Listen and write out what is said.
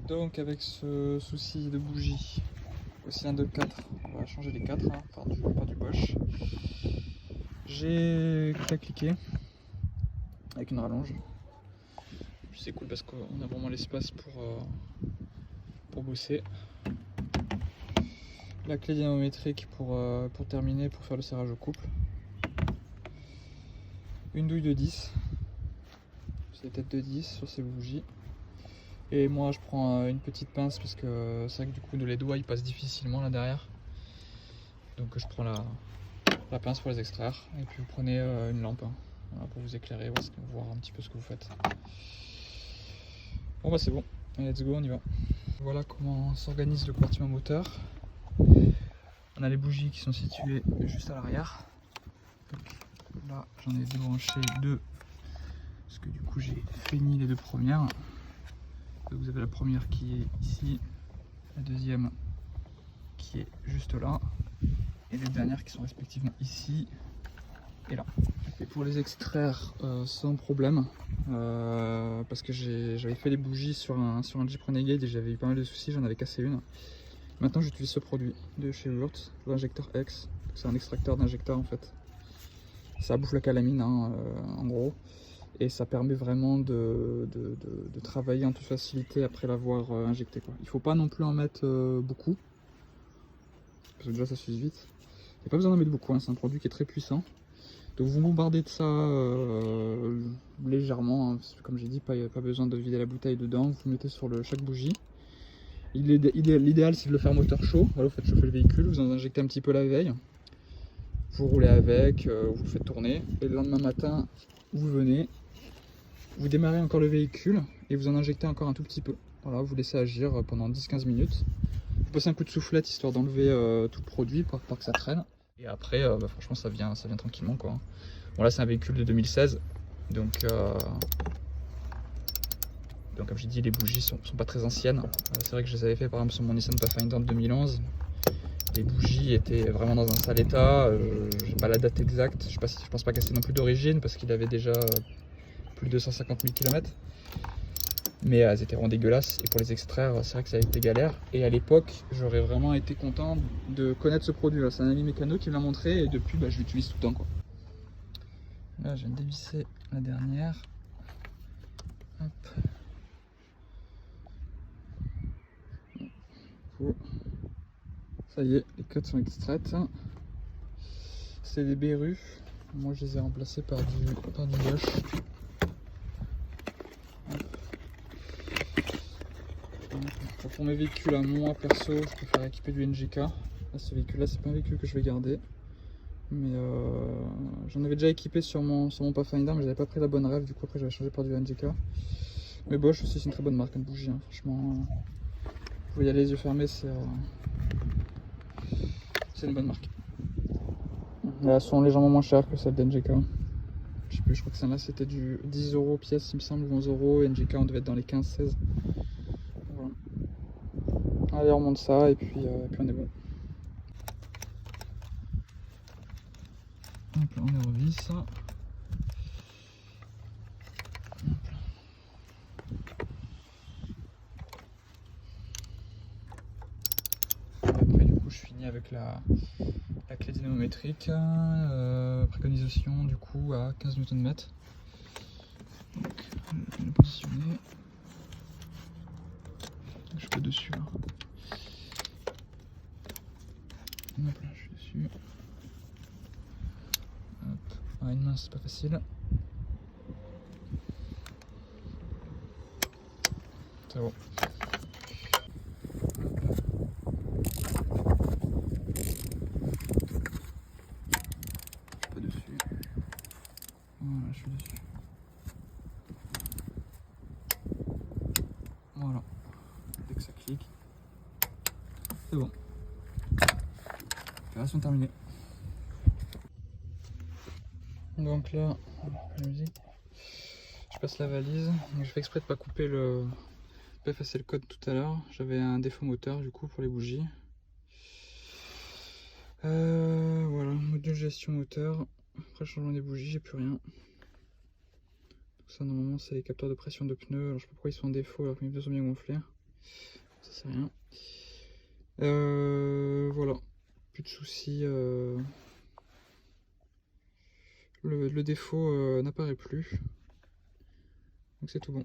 Donc avec ce souci de bougie au cylindre 4, on va changer les 4 hein, par du Bosch. J'ai cliqué avec une rallonge. C'est cool parce qu'on a vraiment l'espace pour bosser. La clé dynamométrique pour terminer, pour faire le serrage au couple. Une douille de 10. C'est des têtes de 10 sur ces bougies. Et moi je prends une petite pince parce que c'est vrai que du coup les doigts ils passent difficilement là derrière. Donc je prends la pince pour les extraire. Et puis vous prenez une lampe hein, voilà, pour vous éclairer, voir un petit peu ce que vous faites. Bon bah c'est bon, let's go, on y va. Voilà comment s'organise le compartiment moteur. On a les bougies qui sont situées juste à l'arrière. Là j'en ai débranché deux parce que du coup j'ai fini les deux premières. Donc, vous avez la première qui est ici, la deuxième qui est juste là et les dernières qui sont respectivement ici et là. Et pour les extraire sans problème, parce que j'avais fait les bougies sur un Jeep Renegade et j'avais eu pas mal de soucis, j'en avais cassé une. Maintenant j'utilise ce produit de chez Wurth, l'injecteur X. C'est un extracteur d'injecteur en fait. Ça bouffe la calamine hein, en gros. Et ça permet vraiment de travailler en toute facilité après l'avoir injecté quoi. Il ne faut pas non plus en mettre beaucoup, parce que déjà ça s'use vite. Il n'y a pas besoin d'en mettre beaucoup, hein. C'est un produit qui est très puissant. Donc vous bombardez de ça légèrement, hein, parce que comme j'ai dit, pas besoin de vider la bouteille dedans. Vous mettez sur chaque bougie. L'idéal c'est de le faire moteur chaud. Voilà, vous faites chauffer le véhicule, vous en injectez un petit peu la veille. Vous roulez avec, vous le faites tourner. Et le lendemain matin, vous venez. Vous démarrez encore le véhicule et vous en injectez encore un tout petit peu. Voilà, vous laissez agir pendant 10-15 minutes. Vous passez un coup de soufflette histoire d'enlever tout le produit pour pas que ça traîne. Et après, franchement, ça vient tranquillement quoi. Bon là, c'est un véhicule de 2016, donc comme j'ai dit, les bougies sont pas très anciennes. C'est vrai que je les avais fait par exemple sur mon Nissan Pathfinder de 2011. Les bougies étaient vraiment dans un sale état. J'ai pas la date exacte. Je pense pas qu'elles étaient non plus d'origine parce qu'il avait déjà plus de 150 000 km. Mais elles étaient vraiment dégueulasses et pour les extraire c'est vrai que ça a été galère. Et à l'époque j'aurais vraiment été content de connaître ce produit là. C'est un ami mécano qui me l'a montré et depuis je l'utilise tout le temps quoi. Là je viens de dévisser la dernière. Hop. Ça y est, les codes sont extraites. C'est des Beru. Moi je les ai remplacés par du Bosch. Pour mes véhicules à moi perso, je préfère équiper du NGK. Là, ce véhicule là c'est pas un véhicule que je vais garder. Mais j'en avais déjà équipé sur mon Pathfinder, mais j'avais pas pris la bonne rêve, du coup après j'avais changé par du NGK. Mais Bosch aussi c'est une très bonne marque de bougie, hein. Franchement, vous pouvez y aller les yeux fermés, c'est une bonne marque. Et elles sont légèrement moins chères que celles d'NGK. Je sais plus, je crois que celle-là c'était du 10 € pièce il me semble, ou 11 €, et NGK on devait être dans les 15-16. Voilà. Allez, on remonte ça et puis on est bon. Hop là, on les revisse. Après du coup je finis avec la clé dynamométrique, préconisation du coup à 15 Nm. Donc je vais le positionner. Je suis dessus là. Hop là, je suis dessus. Hop. Ah, une main c'est pas facile. C'est bon. Je suis pas dessus. Voilà, je suis dessus. Voilà. Dès que ça clique, c'est bon. Opération terminée. Donc là, la musique. Je passe la valise. Donc je fais exprès de pas couper pas effacer le code tout à l'heure. J'avais un défaut moteur du coup pour les bougies. Voilà, module gestion moteur. Après le changement des bougies, j'ai plus rien. Donc ça normalement c'est les capteurs de pression de pneus. Alors je sais pas pourquoi ils sont en défaut alors que mes pneus sont bien gonflés. Ça c'est rien. Voilà, plus de soucis. Le défaut n'apparaît plus. Donc c'est tout bon.